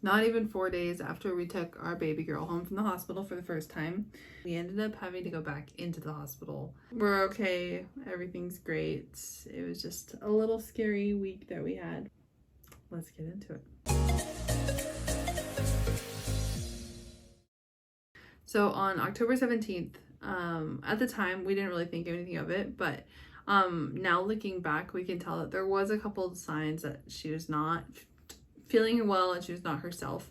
Not even 4 days after we took our baby girl home from the hospital for the first time, we ended up having to go back into the hospital. We're okay. Everything's great. It was just a little scary week that we had. Let's get into it. So on October 17th, at the time, we didn't really think anything of it, but now looking back, we can tell that there was a couple of signs that she was not feeling well and she was not herself.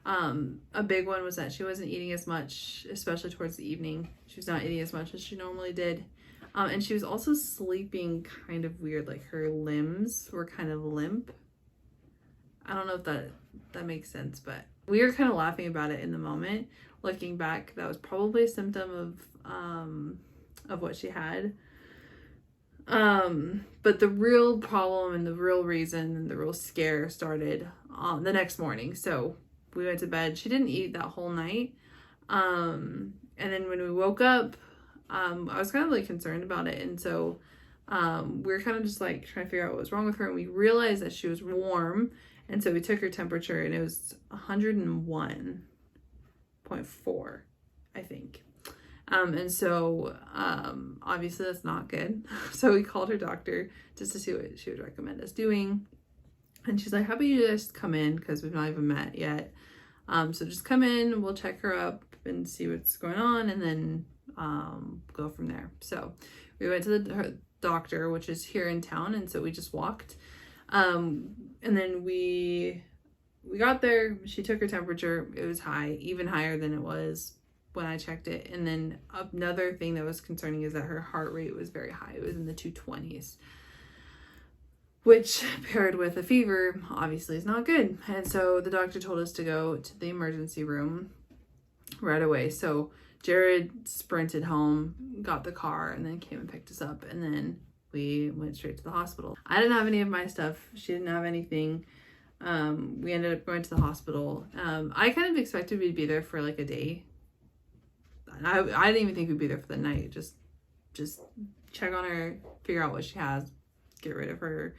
A big one was that she wasn't eating as much, especially towards the evening. She was not eating as much as she normally did. And she was also sleeping kind of weird, like her limbs were kind of limp. I don't know if that makes sense, but we were kind of laughing about it in the moment. Looking back, that was probably a symptom of what she had. But the real problem and the real reason and the real scare started on the next morning. So we went to bed. She didn't eat that whole night. And then when we woke up, I was kind of like concerned about it. And so we were kind of just like trying to figure out what was wrong with her. And we realized that she was warm. And so we took her temperature and it was 101.4, I think. And so, obviously that's not good. So we called her doctor just to see what she would recommend us doing. And she's like, how about you just come in? Because we've not even met yet. So just come in, we'll check her up and see what's going on and then, go from there. So we went to her doctor, which is here in town. And so we just walked. And then we got there, she took her temperature. It was high, even higher than it was when I checked it. And then another thing that was concerning is that her heart rate was very high. It was in the 220s, which paired with a fever obviously is not good. And so the doctor told us to go to the emergency room right away. So Jared sprinted home, got the car, and then came and picked us up. And then we went straight to the hospital. I didn't have any of my stuff. She didn't have anything. We ended up going to the hospital. I kind of expected we'd be there for like a day. I didn't even think we'd be there for the night. Just check on her, figure out what she has, get rid of her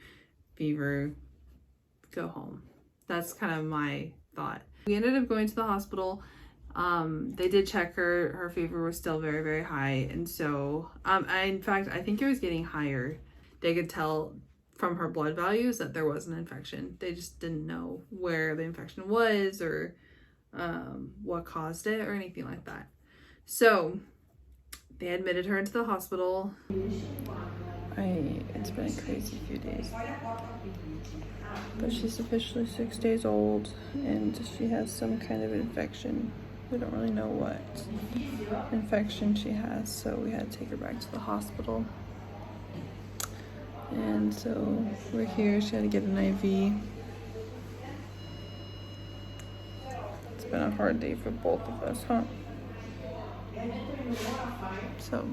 fever, go home. That's kind of my thought. We ended up going to the hospital. They did check her. Her fever was still very, very high. And so, in fact, I think it was getting higher. They could tell from her blood values that there was an infection. They just didn't know where the infection was or what caused it or anything like that. So they admitted her into the hospital. It's been a crazy few days. But she's officially 6 days old and she has some kind of infection. We don't really know what infection she has, so we had to take her back to the hospital. And so we're here. She had to get an IV. It's been a hard day for both of us, huh? So,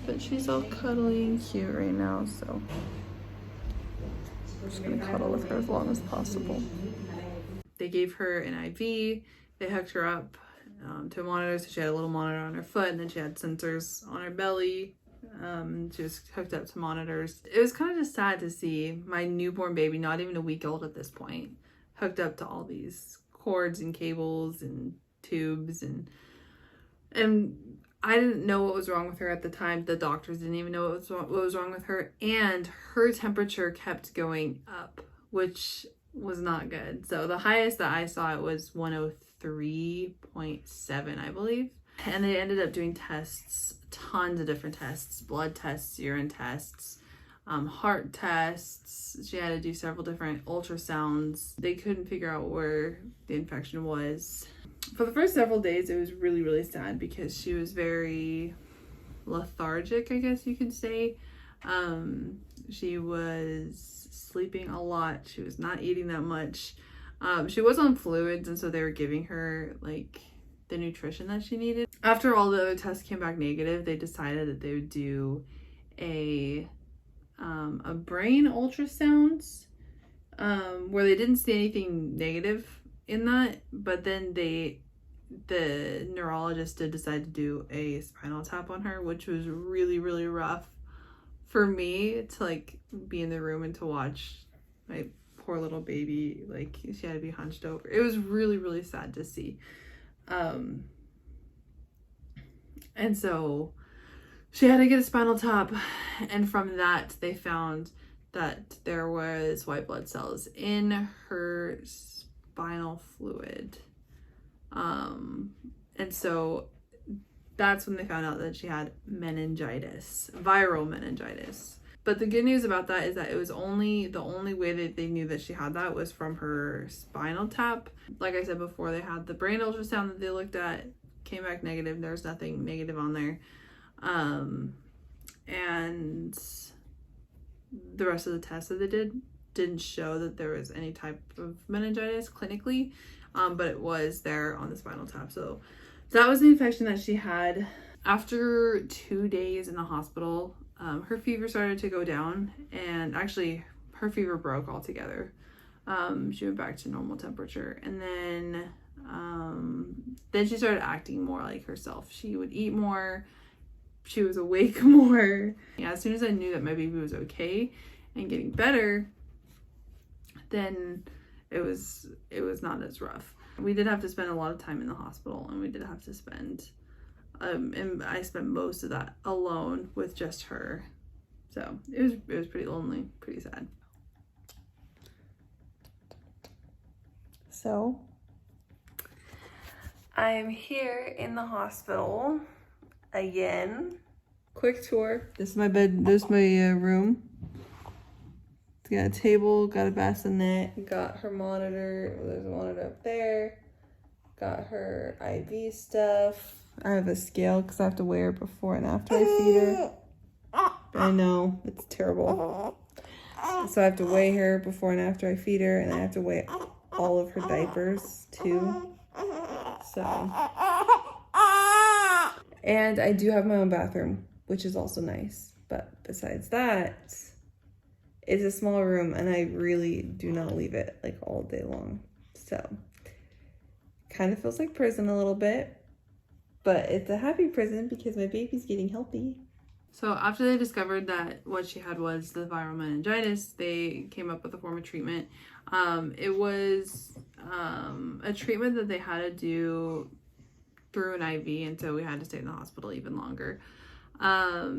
but she's all cuddly and cute right now, so I'm just gonna cuddle with her as long as possible. They gave her an IV. They hooked her up to a monitor, so she had a little monitor on her foot, and then she had sensors on her belly. She was hooked up to monitors. It was kind of just sad to see my newborn baby, not even a week old at this point, hooked up to all these cords and cables and tubes, and I didn't know what was wrong with her at the time. The doctors didn't even know what was wrong with her, and her temperature kept going up, which was not good. So the highest that I saw it was 103.7, I believe. And they ended up doing tests, tons of different tests, blood tests, urine tests, heart tests. She had to do several different ultrasounds. They couldn't figure out where the infection was. For the first several days, it was really, really sad because she was very lethargic, I guess you could say. She was sleeping a lot. She was not eating that much. She was on fluids, and so they were giving her like the nutrition that she needed. After all the other tests came back negative, they decided that they would do a brain ultrasound where they didn't see anything negative in that, but then the neurologist did decide to do a spinal tap on her, which was really, really rough for me to like be in the room and to watch my poor little baby, like she had to be hunched over. It was really, really sad to see. And so she had to get a spinal tap, and from that they found that there was white blood cells in her spinal fluid. And so that's when they found out that she had meningitis, viral meningitis. But the good news about that is that it was the only way that they knew that she had that was from her spinal tap. Like I said before, they had the brain ultrasound that they looked at, came back negative. There's nothing negative on there. And the rest of the tests that they didn't show that there was any type of meningitis clinically, but it was there on the spinal tap. So that was the infection that she had. After 2 days in the hospital, her fever started to go down, and actually her fever broke altogether. She went back to normal temperature, and then she started acting more like herself. She would eat more. She was awake more. Yeah, as soon as I knew that my baby was okay and getting better, then it was not as rough. We did have to spend a lot of time in the hospital, and we did have to spend and I spent most of that alone with just her. So it was pretty lonely, pretty sad. So I'm here in the hospital again. Quick tour. This is my bed. This is my room. It's got a table, got a bassinet, got her monitor. There's a monitor up there. Got her IV stuff. I have a scale because I have to weigh her before and after I feed her. I know, it's terrible. So I have to weigh her before and after I feed her, and I have to weigh all of her diapers too. So, and I do have my own bathroom, which is also nice. But besides that, it's a small room, and I really do not leave it like all day long. So, kind of feels like prison a little bit. But it's a happy prison because my baby's getting healthy. So after they discovered that what she had was the viral meningitis, they came up with a form of treatment. It was a treatment that they had to do through an IV, and so we had to stay in the hospital even longer. I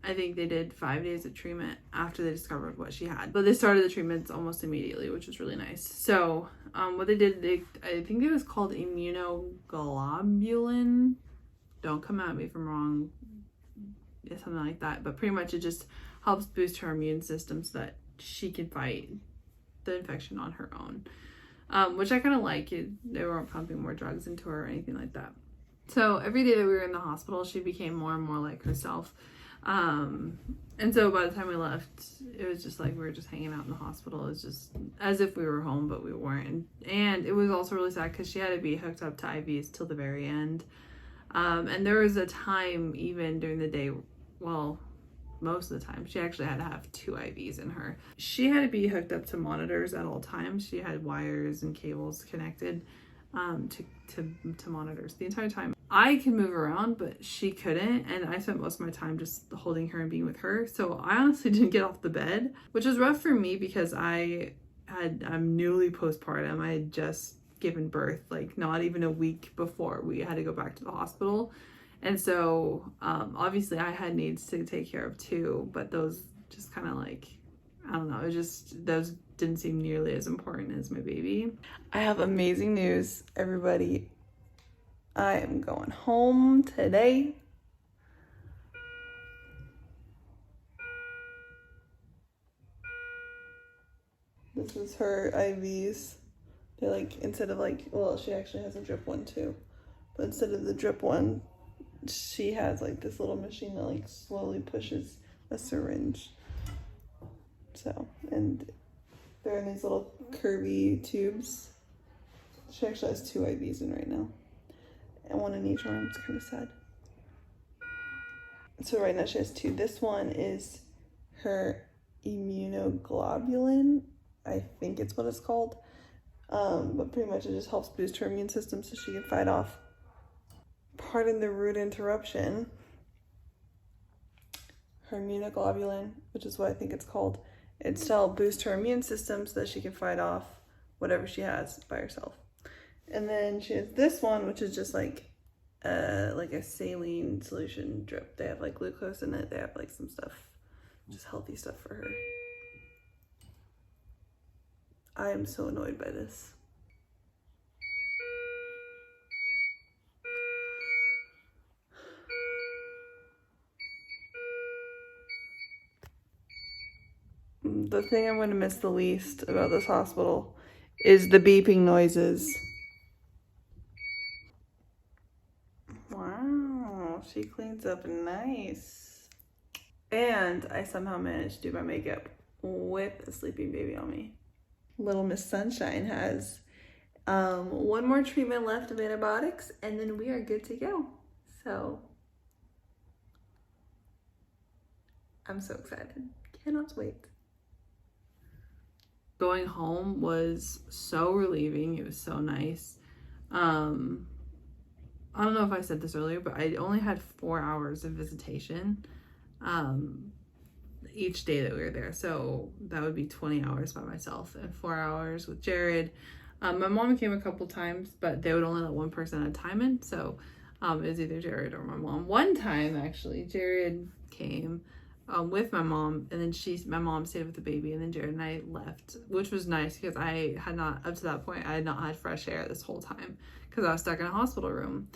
think they did 5 days of treatment after they discovered what she had. But they started the treatments almost immediately, which was really nice. So what they did, I think it was called immunoglobulin. Don't come at me if I'm wrong. It's something like that. But pretty much it just helps boost her immune system so that she can fight the infection on her own. Which I kind of like. They weren't pumping more drugs into her or anything like that. So every day that we were in the hospital, she became more and more like herself. And so by the time we left, it was just like we were just hanging out in the hospital. It was just as if we were home, but we weren't. And it was also really sad because she had to be hooked up to IVs till the very end. And there was a time even during the day, well, most of the time, she actually had to have 2 IVs in her. She had to be hooked up to monitors at all times. She had wires and cables connected to monitors the entire time. I can move around, but she couldn't, and I spent most of my time just holding her and being with her. So I honestly didn't get off the bed, which was rough for me because I'm newly postpartum. I had just given birth, like not even a week before we had to go back to the hospital. And so obviously I had needs to take care of too, but those just kind of like, I don't know, those didn't seem nearly as important as my baby. I have amazing news, everybody. I am going home today. This is her IVs. They're like, instead of like, well, she actually has a drip one too. But instead of the drip one, she has like this little machine that like slowly pushes a syringe. So, and they're in these little curvy tubes. She actually has 2 IVs in right now. And one in each arm. It's kind of sad. So right now she has 2. This one is her immunoglobulin. I think it's what it's called. But pretty much it just helps boost her immune system so she can fight off. Pardon the rude interruption. Her immunoglobulin, which is what I think it's called, It's to help boost her immune system so that she can fight off whatever she has by herself. And then she has this one, which is just like a saline solution drip. They have like glucose in it. They have like some stuff, just healthy stuff for her. I am so annoyed by this. The thing I'm going to miss the least about this hospital is the beeping noises. Wow, she cleans up nice. And I somehow managed to do my makeup with a sleeping baby on me. Little Miss Sunshine has one more treatment left of antibiotics, and then we are good to go. So I'm so excited. Cannot wait. Going home was so relieving. It was so nice. I don't know if I said this earlier, but I only had 4 hours of visitation each day that we were there. So that would be 20 hours by myself and 4 hours with Jared. My mom came a couple times, but they would only let one person at a time in. So it was either Jared or my mom. One time, actually, Jared came with my mom, and then my mom stayed with the baby, and then Jared and I left, which was nice because I had not, up to that point, I had not had fresh air this whole time because I was stuck in a hospital room.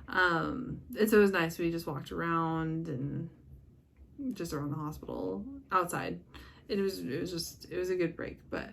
And so it was nice. We just walked around and just around the hospital outside. It was a good break. But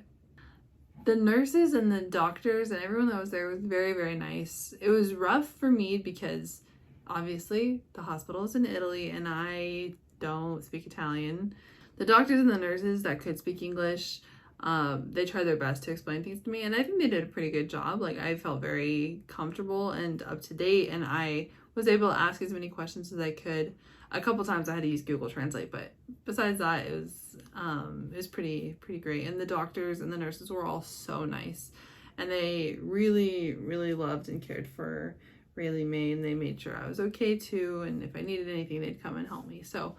the nurses and the doctors and everyone that was there was very, very nice. It was rough for me because obviously the hospital is in Italy and I don't speak Italian. The doctors and the nurses that could speak English, they tried their best to explain things to me, and I think they did a pretty good job. Like, I felt very comfortable and up to date, and I was able to ask as many questions as I could. A couple times I had to use Google Translate, but besides that, it was pretty great. And the doctors and the nurses were all so nice, and they really, really loved and cared for Rayleigh May, and they made sure I was okay too, and if I needed anything, they'd come and help me. So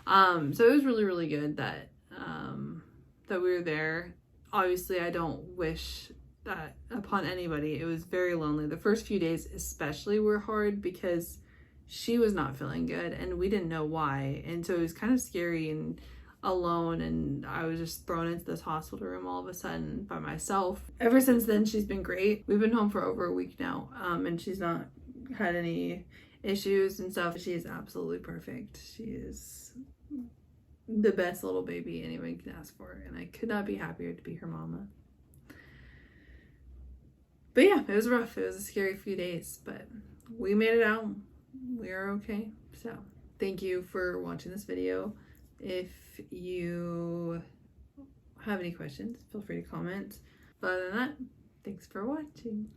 it was really, really good that that we were there. Obviously, I don't wish that upon anybody. It was very lonely. The first few days especially were hard because she was not feeling good and we didn't know why, and so it was kind of scary and alone, and I was just thrown into this hospital room all of a sudden by myself. Ever since then, she's been great. We've been home for over a week now, and she's not had any issues and stuff. She is absolutely perfect. She is the best little baby anyone can ask for, and I could not be happier to be her mama. But yeah, it was rough. It was a scary few days, but we made it out. We are okay. So thank you for watching this video. If you have any questions, feel free to comment. But other than that, thanks for watching.